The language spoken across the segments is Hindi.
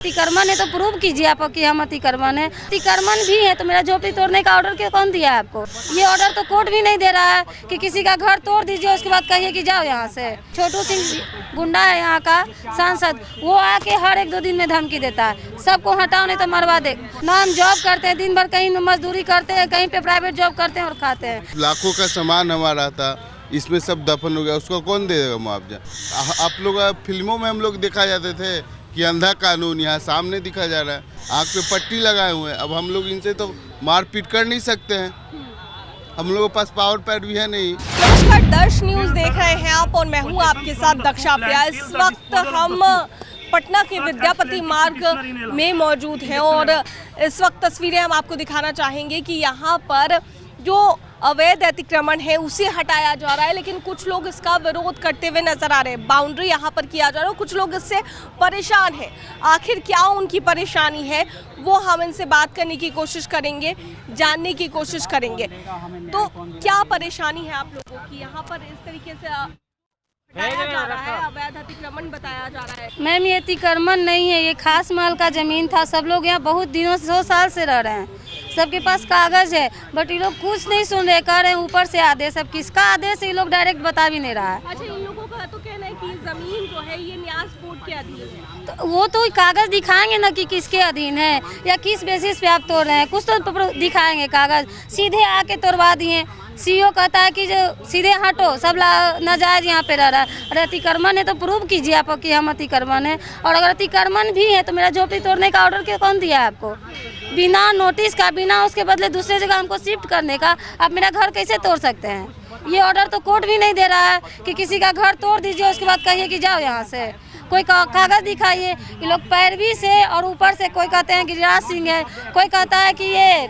अतिक्रमण है तो प्रूव कीजिए आप कि हम अतिक्रमण है। अतिक्रमण भी है तो मेरा झोपड़ी तोड़ने का ऑर्डर क्यों कौन दिया है आपको? ये ऑर्डर तो कोर्ट भी नहीं दे रहा है कि किसी का घर तोड़ दीजिए उसके बाद कहिए कि जाओ यहाँ से। छोटू सिंह गुंडा है यहाँ का सांसद, वो आके हर 1-2 दिन में धमकी देता है सबको हटाओ नहीं तो मरवा दे। ना हम जॉब करते हैं, दिन भर कहीं मजदूरी करते हैं, कहीं पे प्राइवेट जॉब करते हैं और खाते हैं। लाखों का सामान हमारा था, इसमें सब दफन हो गया, उसको कौन देगा मुआवजा? आप लोग फिल्मों में हम लोग दिखाए जाते थे कि अंधा कानून, यहाँ सामने दिखा जा रहा है, आँख पे पट्टी लगाए हुए हैं। अब हम लोग इनसे तो मारपीट कर नहीं सकते हैं, हम लोगों के पास पावर पैड भी है नहीं। नमस्कार, दर्श न्यूज देख रहे हैं आप और मैं हूँ आपके साथ दक्षा प्रिया। इस वक्त हम पटना के विद्यापति मार्ग में मौजूद हैं और इस वक्त तस्वीरें हम आपको दिखाना चाहेंगे कि यहाँ पर जो अवैध अतिक्रमण है उसे हटाया जा रहा है, लेकिन कुछ लोग इसका विरोध करते हुए नजर आ रहे हैं। बाउंड्री यहाँ पर किया जा रहा है, कुछ लोग इससे परेशान हैं। आखिर क्या उनकी परेशानी है वो हम इनसे बात करने की कोशिश करेंगे, जानने की कोशिश करेंगे। तो क्या परेशानी है आप लोगों की? यहाँ पर इस तरीके से बताया जा रहा है, अवैध अतिक्रमण बताया जा रहा है। मैम ये अतिक्रमण नहीं है, ये खास महल का जमीन था। सब लोग यहाँ बहुत दिनों से 100 साल से रह रहे हैं, सबके पास कागज है, बट ये लोग कुछ नहीं सुन रहे, कह रहे हैं ऊपर से आदेश। अब किसका आदेश है ये लोग डायरेक्ट बता भी नहीं रहा है। अच्छा, इन लोगों का तो कहना है कि जमीन जो है ये न्यास बोर्ड के अधीन है, तो वो तो कागज दिखाएंगे ना कि किसके अधीन है या किस बेसिस पे आप तोड़ रहे हैं, कुछ तो दिखाएंगे कागज। सीधे आके तोड़वा दिए। सीईओ कहता है कि जो सीधे हटो, सब नाजायज यहाँ पे रह रहा है। अरे अतिक्रमण है तो प्रूव कीजिए आप कि हम अतिक्रमण है, और अगर अतिक्रमण भी है तो मेरा झोपड़ी तोड़ने का ऑर्डर क्यों कौन दिया है आपको? बिना नोटिस का, बिना उसके बदले दूसरे जगह हमको शिफ्ट करने का आप मेरा घर कैसे तोड़ सकते हैं? ये ऑर्डर तो कोर्ट भी नहीं दे रहा है कि किसी का घर तोड़ दीजिए उसके बाद कहिए कि जाओ यहाँ से। कोई कागज दिखाइए। ये लोग पैरवी से और ऊपर से कोई कहते हैं गिरिराज सिंह है, कोई कहता है कि ये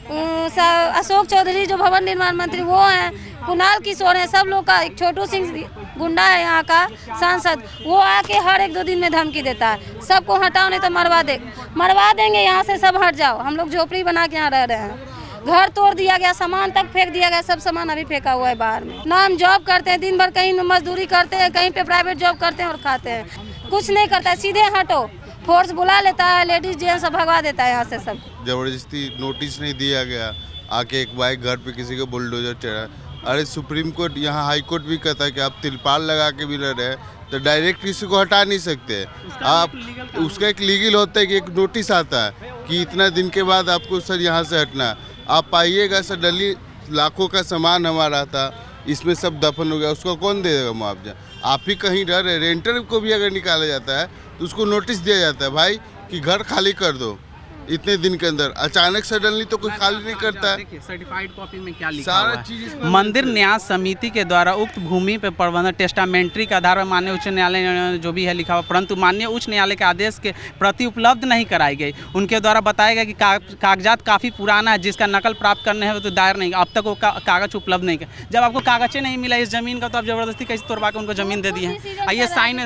अशोक चौधरी जो भवन निर्माण मंत्री वो हैं, कुणाल किशोर हैं, सब लोग का। एक छोटू सिंह गुंडा है यहाँ का सांसद, वो आके हर 1-2 दिन में धमकी देता है सबको हटाओ नहीं तो मरवा देंगे, यहाँ से सब हट जाओ। हम लोग झोपड़ी बना के यहाँ रह रहे हैं, घर तोड़ दिया गया, सामान तक फेंक दिया गया, सब सामान अभी फेंका हुआ है बाहर में। ना हम जॉब करते हैं, दिन भर कहीं मजदूरी करते हैं, कहीं पे प्राइवेट जॉब करते हैं और खाते हैं। कुछ नहीं करता है, सीधे हटो, फोर्स बुला लेता है, लेडीज जेंट्स भगवा देता है यहाँ से सब। जबरदस्ती नोटिस नहीं दिया गया, आके एक बाइक घर पे किसी को बुलडोजर चढ़ा। अरे सुप्रीम कोर्ट, यहाँ हाई कोर्ट भी कहता है कि आप तिरपाल लगा के भी रह रहे हैं तो डायरेक्ट किसी को हटा नहीं सकते आप। उसका एक लीगल होता है कि एक नोटिस आता है कि इतना दिन के बाद आपको सर यहाँ से हटना है। आप पाइएगा सर डली लाखों का सामान हमारा था, इसमें सब दफन हो गया, उसको कौन देगा मुआवजा? आप ही कहीं रह रहे। रेंटर को भी अगर निकाला जाता है तो उसको नोटिस दिया जाता है भाई कि घर खाली कर दो इतने दिन के अंदर। अचानक सडनली तो कोई खाली नहीं करता है। देखिए सर्टिफाइड कॉपी में क्या लिखा सारा हुआ चीज है? मंदिर न्यास समिति के द्वारा उक्त भूमि पे प्रबंधन टेस्टामेंट्री के आधार पर माननीय उच्च न्यायालय ने जो भी है लिखा हुआ, परंतु माननीय उच्च न्यायालय के आदेश के प्रति उपलब्ध नहीं कराई गई। उनके द्वारा बताया गया कि कागजात काफ़ी पुराना है, जिसका नकल प्राप्त करने है तो दायर नहीं, अब तक वो कागज उपलब्ध नहीं। जब आपको कागजें नहीं मिला इस जमीन का तो आप जबरदस्ती कैसे तोड़वा के उनको जमीन दे दी है? ये साइन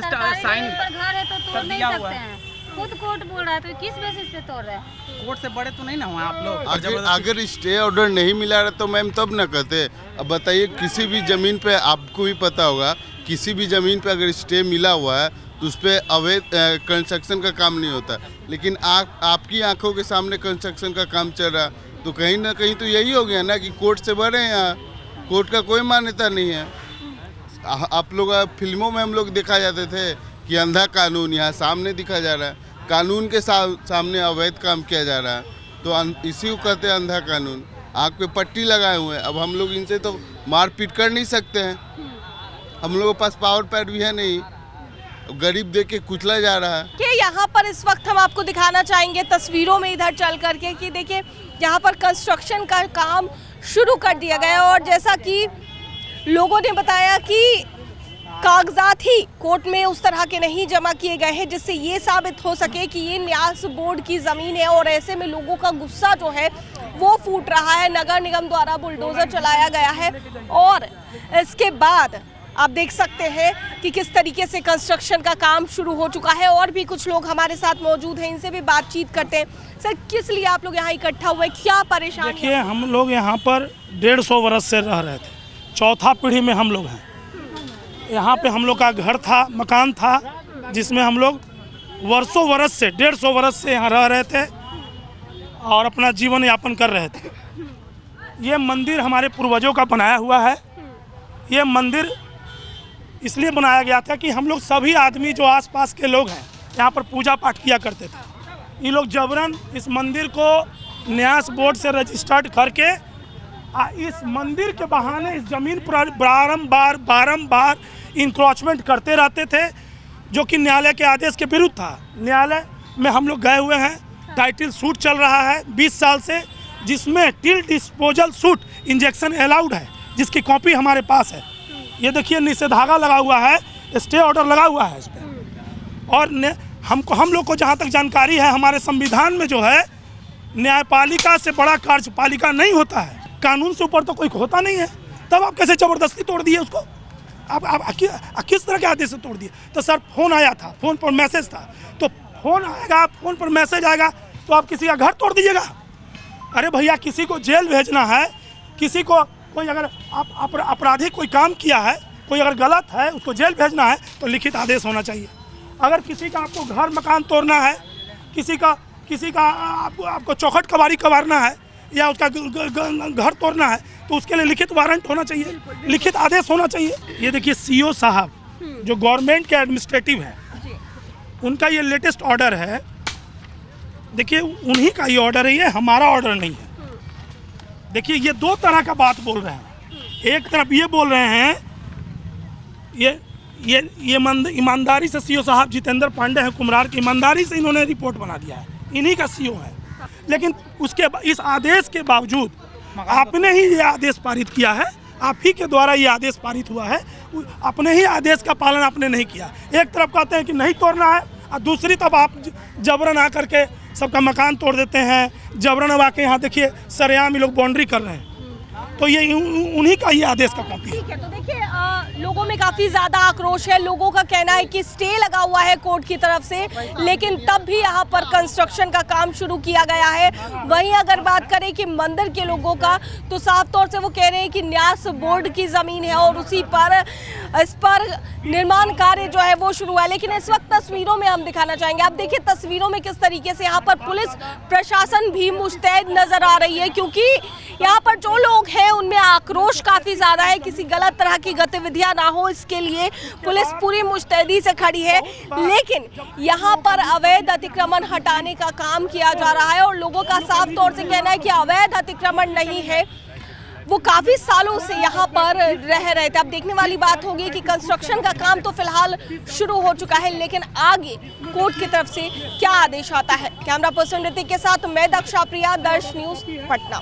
दिया हुआ है, खुद कोर्ट बोल रहा है तो किस बेसिस पे तोड़ रहे हैं? कोर्ट से बड़े तो नहीं ना हुआ आप लोग? अगर स्टे ऑर्डर नहीं मिला रहा तो मैम तब न कहते। अब बताइए, किसी भी ज़मीन पे आपको भी पता होगा, किसी भी ज़मीन पे अगर स्टे मिला हुआ है तो उस पर अवैध कंस्ट्रक्शन का काम नहीं होता, लेकिन आपकी आंखों के सामने कंस्ट्रक्शन का काम चल रहा, तो कहीं ना कहीं तो यही हो गया ना कि कोर्ट से बड़े हैं। यहाँ कोर्ट का कोई मान्यता नहीं है। आप लोग फिल्मों में हम लोग दिखाए जाते थे कि अंधा कानून, यहाँ सामने दिखा जा रहा है, कानून के सामने अवैध काम किया जा रहा है, तो इसी को कहते हैं अंधा कानून। आँख पे पट्टी लगाए हुए हैं। अब हम लोग इनसे तो मारपीट कर नहीं सकते हैं, हम लोगों के पास पावर पैड भी है नहीं, गरीब देख के कुचला जा रहा है। कि यहाँ पर इस वक्त हम आपको दिखाना चाहेंगे तस्वीरों में इधर चल करके कि देखिए यहाँ पर कंस्ट्रक्शन का काम शुरू कर दिया गया और जैसा कि लोगों ने बताया कि कागजात ही कोर्ट में उस तरह के नहीं जमा किए गए हैं जिससे ये साबित हो सके कि ये न्यास बोर्ड की ज़मीन है, और ऐसे में लोगों का गुस्सा जो है वो फूट रहा है। नगर निगम द्वारा बुलडोजर चलाया गया है और इसके बाद आप देख सकते हैं कि किस तरीके से कंस्ट्रक्शन का काम शुरू हो चुका है। और भी कुछ लोग हमारे साथ मौजूद हैं, इनसे भी बातचीत करते हैं। सर, किस लिए आप लोग यहाँ इकट्ठा हुए, क्या परेशानी? देखिए, हम लोग यहाँ पर 150 वर्ष से रह रहे थे, चौथा पीढ़ी में हम लोग हैं। यहाँ पे हम लोग का घर था, मकान था, जिसमें हम लोग वर्षों वर्ष से 150 वर्ष से यहाँ रह रहे थे और अपना जीवन यापन कर रहे थे। ये मंदिर हमारे पूर्वजों का बनाया हुआ है। ये मंदिर इसलिए बनाया गया था कि हम लोग सभी आदमी जो आसपास के लोग हैं यहाँ पर पूजा पाठ किया करते थे। ये लोग जबरन इस मंदिर को न्यास बोर्ड से रजिस्टर्ड करके इस मंदिर के बहाने इस ज़मीन पर बारंबार इंक्रोचमेंट करते रहते थे, जो कि न्यायालय के आदेश के विरुद्ध था। न्यायालय में हम लोग गए हुए हैं, टाइटल सूट चल रहा है 20 साल से, जिसमें till disposal suit injection allowed है, जिसकी कॉपी हमारे पास है। ये देखिए निषेधाज्ञा लगा हुआ है, स्टे ऑर्डर लगा हुआ है इस पर। और हम लोग को जहाँ तक जानकारी है, हमारे संविधान में जो है न्यायपालिका से बड़ा कार्यपालिका नहीं होता है। कानून से ऊपर तो कोई होता नहीं है। तब आप कैसे ज़बरदस्ती तोड़ दिए उसको? आप किस तरह के आदेश से तोड़ दिए? तो सर फोन आया था, फोन पर मैसेज था, तो फोन आएगा, फोन पर मैसेज आएगा तो आप किसी का घर तोड़ दीजिएगा? अरे भैया, किसी को जेल भेजना है, किसी को कोई अगर आपराधिक कोई काम किया है, कोई अगर गलत है, उसको जेल भेजना है तो लिखित आदेश होना चाहिए। अगर किसी का आपको घर मकान तोड़ना है, किसी का आपको चौखट कबाड़ी कबारना है या उसका घर तोड़ना है, तो उसके लिए लिखित वारंट होना चाहिए, लिखित आदेश होना चाहिए। ये देखिए सीओ साहब जो गवर्नमेंट के एडमिनिस्ट्रेटिव है, उनका ये लेटेस्ट ऑर्डर है। देखिए उन्हीं का ये ऑर्डर है, ये हमारा ऑर्डर नहीं है। देखिए ये दो तरह का बात बोल रहे हैं। एक तरफ ये बोल रहे हैं, ये ईमानदारी से सीओ साहब जितेंद्र पांडे हैं कुम्हरार की, ईमानदारी से इन्होंने रिपोर्ट बना दिया है, इन्हीं का सीओ है। लेकिन उसके इस आदेश के बावजूद आपने ही ये आदेश पारित किया है, आप ही के द्वारा ये आदेश पारित हुआ है, अपने ही आदेश का पालन आपने नहीं किया। एक तरफ कहते हैं कि नहीं तोड़ना है और दूसरी तरफ आप जबरन आकर के सबका मकान तोड़ देते हैं। जबरन अब आके यहाँ देखिए सरेआम ये लोग बाउंड्री कर रहे हैं, तो ये उन्हीं का ये आदेश का कॉपी है। ठीक है, तो देखिए लोगों में काफ़ी ज़्यादा आक्रोश है। लोगों का कहना है कि स्टे लगा हुआ है कोर्ट की तरफ से, लेकिन तब भी यहाँ पर कंस्ट्रक्शन का काम शुरू किया गया है। वहीं अगर बात करें कि मंदिर के लोगों का, तो साफ तौर से वो कह रहे हैं कि न्यास बोर्ड की ज़मीन है और उसी पर इस पर निर्माण कार्य जो है वो शुरू है। लेकिन इस वक्त तस्वीरों में हम दिखाना चाहेंगे, आप देखिए तस्वीरों में किस तरीके से यहाँ पर पुलिस प्रशासन भी मुस्तैद नजर आ रही है, क्योंकि यहाँ पर जो लोग हैं उनमें आक्रोश काफ़ी ज़्यादा है। किसी गलत तरह की गतिविधियाँ ना हो, इसके लिए पुलिस पूरी मुस्तैदी से खड़ी है। लेकिन यहाँ पर अवैध अतिक्रमण हटाने का काम किया जा रहा है और लोगों का साफ तौर से कहना है कि अवैध अतिक्रमण नहीं है, वो काफ़ी सालों से यहाँ पर रह रहे थे। अब देखने वाली बात होगी कि कंस्ट्रक्शन का काम तो फिलहाल शुरू हो चुका है, लेकिन आगे कोर्ट की तरफ से क्या आदेश आता है। कैमरा पर्सन ऋतिक के साथ मैं दक्षा प्रिया, दर्श न्यूज़, पटना।